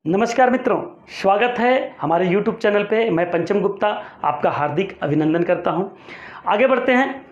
नमस्कार मित्रों, स्वागत है हमारे YouTube चैनल पे। मैं पंचम गुप्ता आपका हार्दिक अभिनंदन करता हूं। आगे बढ़ते हैं।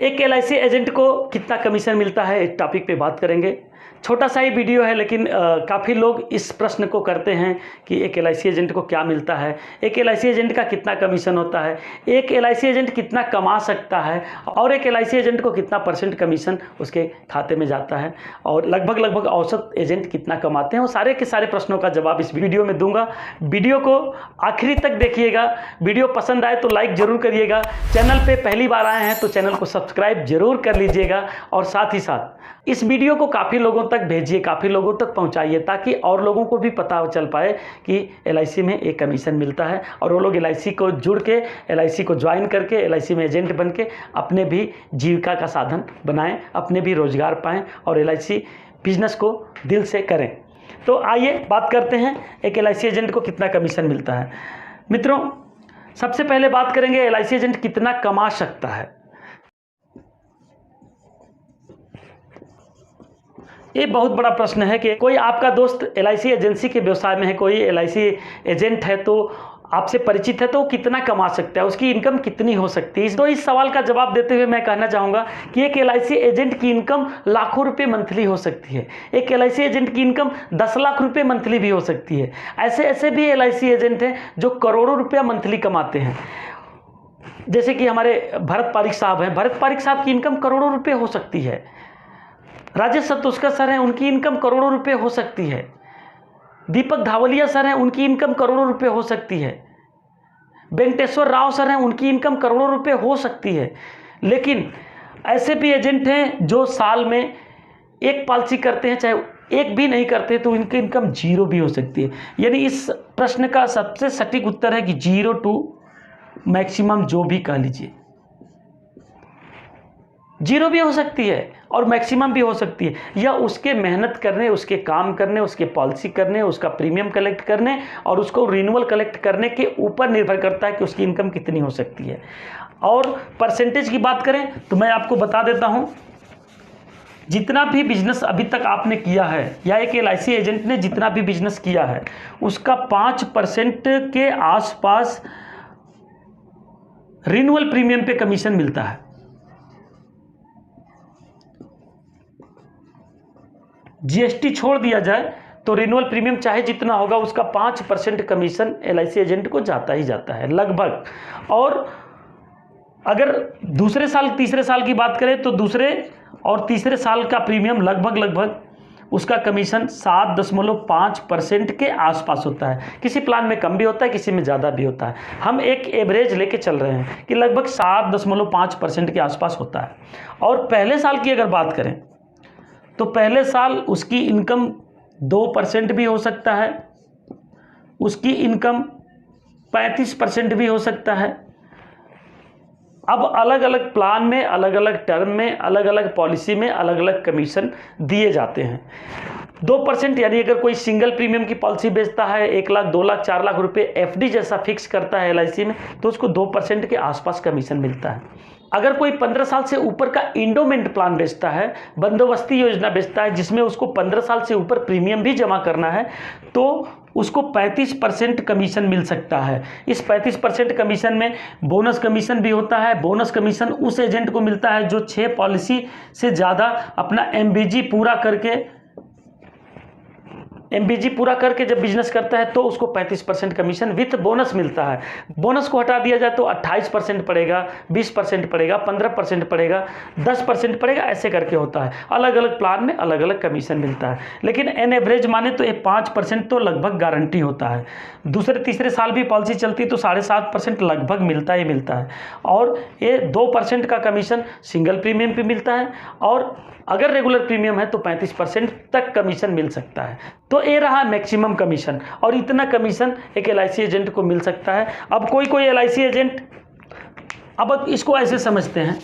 एक LIC एजेंट को कितना कमीशन मिलता है, इस टॉपिक पे बात करेंगे। छोटा सा ही वीडियो है, लेकिन काफ़ी लोग इस प्रश्न को करते हैं कि एक LIC एजेंट को क्या मिलता है, एक LIC एजेंट का कितना कमीशन होता है, एक LIC एजेंट कितना कमा सकता है और एक LIC एजेंट को कितना % कमीशन उसके खाते में जाता है और लगभग औसत एजेंट कितना कमाते हैं। वो सारे के सारे प्रश्नों का जवाब इस वीडियो में दूंगा। वीडियो को आखिरी तक देखिएगा। वीडियो पसंद आए तो लाइक ज़रूर करिएगा। चैनल पे पहली बार आए हैं तो चैनल को सब्सक्राइब जरूर कर लीजिएगा और साथ ही साथ इस वीडियो को काफ़ी लोगों तक भेजिए, काफ़ी लोगों तक पहुंचाइए, ताकि और लोगों को भी पता चल पाए कि LIC में एक कमीशन मिलता है और वो लोग LIC को जुड़ के, LIC को ज्वाइन करके, LIC में एजेंट बन के अपने भी जीविका का साधन बनाएं, अपने भी रोजगार पाएं और LIC बिजनेस को दिल से करें। तो आइए बात करते हैं एक LIC एजेंट को कितना कमीशन मिलता है। मित्रों, सबसे पहले बात करेंगे LIC एजेंट कितना कमा सकता है। ये बहुत बड़ा प्रश्न है कि कोई आपका दोस्त LIC एजेंसी के व्यवसाय में है, कोई LIC एजेंट है तो आपसे परिचित है, तो वो कितना कमा सकता है, उसकी इनकम कितनी हो सकती है। तो इस सवाल का जवाब देते हुए मैं कहना चाहूँगा कि एक LIC एजेंट की इनकम लाखों रुपए मंथली हो सकती है। एक LIC एजेंट की इनकम 10 लाख रुपए मंथली भी हो सकती है। ऐसे भी LIC एजेंट हैं जो करोड़ों रुपया मंथली कमाते हैं। जैसे कि हमारे भरत पारिक साहब हैं। भरत पारिक साहब की इनकम करोड़ों रुपये हो सकती है। राजेश सतुष्कर सर हैं, उनकी इनकम करोड़ों रुपए हो सकती है। दीपक धावलिया सर हैं, उनकी इनकम करोड़ों रुपए हो सकती है। वेंकटेश्वर राव सर हैं, उनकी इनकम करोड़ों रुपए हो सकती है। लेकिन ऐसे भी एजेंट हैं जो साल में एक पॉलिसी करते हैं, चाहे एक भी नहीं करते तो इनकी इनकम 0 भी हो सकती है। यानी इस प्रश्न का सबसे सटीक उत्तर है कि 0 टू मैक्सिमम जो भी कह लीजिए, 0 भी हो सकती है और मैक्सिमम भी हो सकती है। यह उसके मेहनत करने, उसके काम करने, उसके पॉलिसी करने, उसका प्रीमियम कलेक्ट करने और उसको रिन्यूअल कलेक्ट करने के ऊपर निर्भर करता है कि उसकी इनकम कितनी हो सकती है। और परसेंटेज की बात करें तो मैं आपको बता देता हूं, जितना भी बिजनेस अभी तक आपने किया है या एक LIC एजेंट ने जितना भी बिजनेस किया है उसका 5% के आसपास रिन्यूअल प्रीमियम पे कमीशन मिलता है। GST छोड़ दिया जाए तो रिन्यूअल प्रीमियम चाहे जितना होगा उसका 5% कमीशन LIC एजेंट को जाता ही जाता है लगभग। और अगर दूसरे साल तीसरे साल की बात करें तो दूसरे और तीसरे साल का प्रीमियम लगभग उसका कमीशन 7.5% के आसपास होता है। किसी प्लान में कम भी होता है, किसी में ज़्यादा भी होता है। हम एक एवरेज लेके चल रहे हैं कि लगभग 7.5% के आसपास होता है। और पहले साल की अगर बात करें तो पहले साल उसकी इनकम 2% भी हो सकता है, उसकी इनकम 35% भी हो सकता है। अब अलग अलग प्लान में, अलग अलग टर्म में, अलग अलग पॉलिसी में अलग अलग कमीशन दिए जाते हैं। 2% यानी अगर कोई सिंगल प्रीमियम की पॉलिसी बेचता है, 1 लाख, 2 लाख, 4 लाख रुपए FD जैसा फिक्स करता है LIC में, तो उसको 2% के आसपास कमीशन मिलता है। अगर कोई 15 साल से ऊपर का इंडोमेंट प्लान बेचता है, बंदोबस्ती योजना बेचता है, जिसमें उसको 15 साल से ऊपर प्रीमियम भी जमा करना है, तो उसको 35% कमीशन मिल सकता है। इस 35% कमीशन में बोनस कमीशन भी होता है। बोनस कमीशन उस एजेंट को मिलता है जो 6 पॉलिसी से ज़्यादा अपना MBG पूरा करके जब बिजनेस करता है तो उसको 35% कमीशन विथ बोनस मिलता है। बोनस को हटा दिया जाए तो 28% पड़ेगा, 20% पड़ेगा, 15% पड़ेगा, 10% पड़ेगा, ऐसे करके होता है। अलग अलग प्लान में अलग अलग कमीशन मिलता है। लेकिन एन एवरेज माने तो ये 5% तो लगभग गारंटी होता है। दूसरे तीसरे साल भी पॉलिसी चलती तो 7.5% लगभग मिलता ही मिलता है। और ये 2% का कमीशन सिंगल प्रीमियम पे मिलता है और अगर रेगुलर प्रीमियम है तो 35% तक कमीशन मिल सकता है। तो ये रहा मैक्सिमम कमीशन, और इतना कमीशन एक LIC एजेंट को मिल सकता है। अब कोई LIC एजेंट, अब इसको ऐसे समझते हैं,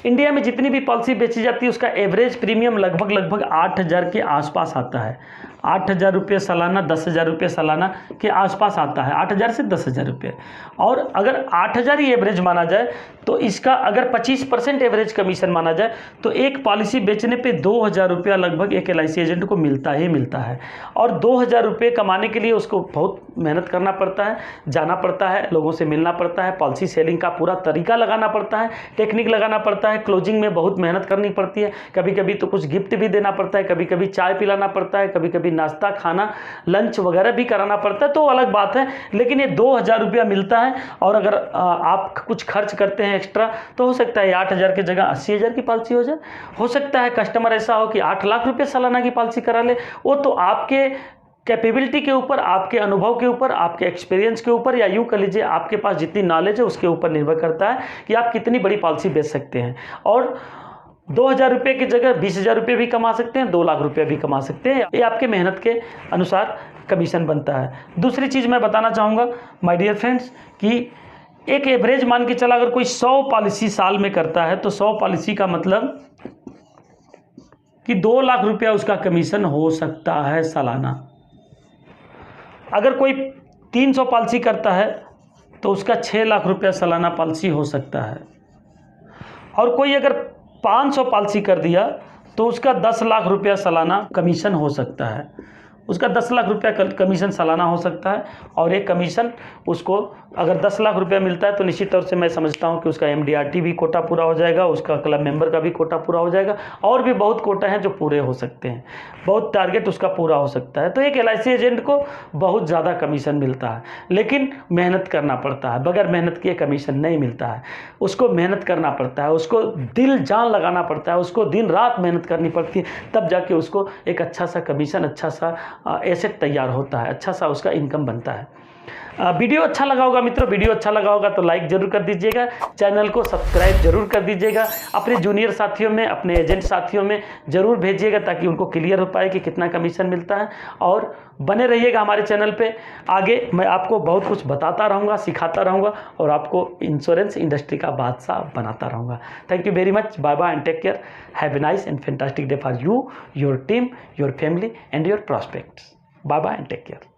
इंडिया में जितनी भी पॉलिसी बेची जाती है उसका एवरेज प्रीमियम लगभग 8,000 के आसपास आता है। 8,000 रुपये सालाना, 10,000 रुपये सालाना के आसपास आता है, 8,000 से 10,000 रुपये। और अगर 8,000 ही एवरेज माना जाए तो इसका अगर 25% एवरेज कमीशन माना जाए तो एक पॉलिसी बेचने पे 2,000 रुपया लगभग एक LIC एजेंट को मिलता ही मिलता है। और 2,000 रुपये कमाने के लिए उसको बहुत मेहनत करना पड़ता है, जाना पड़ता है, लोगों से मिलना पड़ता है, पॉलिसी सेलिंग का पूरा तरीका लगाना पड़ता है, टेक्निक लगाना पड़ता है, क्लोजिंग में बहुत मेहनत करनी पड़ती है, कभी कभी तो कुछ गिफ्ट भी देना पड़ता है, कभी कभी चाय पिलाना पड़ता है, कभी कभी नाश्ता खाना लंच वगैरह भी कराना पड़ता है, तो अलग बात है। लेकिन ये 2,000 रुपया मिलता है और अगर आप कुछ खर्च करते हैं एक्स्ट्रा तो हो सकता है 8,000 की जगह 80,000 की पॉलिसी हो जाए। हो सकता है कस्टमर ऐसा हो कि 8 लाख रुपये सालाना की पॉलिसी करा ले, वो तो आपके कैपेबिलिटी के ऊपर, आपके अनुभव के ऊपर, आपके एक्सपीरियंस के ऊपर, या यूँ कर लीजिए आपके पास जितनी नॉलेज है उसके ऊपर निर्भर करता है कि आप कितनी बड़ी पॉलिसी बेच सकते हैं। और 2,000 रुपये की जगह 20,000 रुपये भी कमा सकते हैं, 2 लाख रुपये भी कमा सकते हैं, ये आपके मेहनत के अनुसार कमीशन बनता है। दूसरी चीज़ मैं बताना चाहूँगा माय डियर फ्रेंड्स कि एक एवरेज मान के चला, अगर कोई 100 पॉलिसी साल में करता है तो 100 पॉलिसी का मतलब कि 2 लाख रुपया उसका कमीशन हो सकता है सालाना। अगर कोई 300 पॉलिसी करता है तो उसका 6 लाख रुपया सालाना पॉलिसी हो सकता है। और कोई अगर 500 पॉलिसी कर दिया तो उसका 10 लाख रुपया सालाना कमीशन हो सकता है, उसका 10 लाख रुपया कमीशन सालाना हो सकता है। और एक कमीशन उसको अगर 10 लाख रुपया मिलता है तो निश्चित तौर से मैं समझता हूं कि उसका MDRT भी कोटा पूरा हो जाएगा, उसका क्लब मेंबर का भी कोटा पूरा हो जाएगा, और भी बहुत कोटा हैं जो पूरे हो सकते हैं, बहुत टारगेट उसका पूरा हो सकता है। तो एक LIC एजेंट को बहुत ज़्यादा कमीशन मिलता है, लेकिन मेहनत करना पड़ता है, बगैर मेहनत किए कमीशन नहीं मिलता है। उसको मेहनत करना पड़ता है, उसको दिल जान लगाना पड़ता है, उसको दिन रात मेहनत करनी पड़ती है, तब जाके उसको एक अच्छा सा कमीशन, अच्छा सा एसेट तैयार होता है, अच्छा सा उसका इनकम बनता है। वीडियो अच्छा लगा होगा मित्रों, वीडियो अच्छा लगा होगा तो लाइक जरूर कर दीजिएगा, चैनल को सब्सक्राइब जरूर कर दीजिएगा, अपने जूनियर साथियों में, अपने एजेंट साथियों में जरूर भेजिएगा ताकि उनको क्लियर हो पाए कि कितना कमीशन मिलता है। और बने रहिएगा हमारे चैनल पे, आगे मैं आपको बहुत कुछ बताता रहूँगा, सिखाता रहूँगा और आपको इंश्योरेंस इंडस्ट्री का बादशाह बनाता रहूँगा। Thank you very much, bye bye and take care, have a nice and fantastic day for you, your team, your family and your prospects. Bye bye and take care.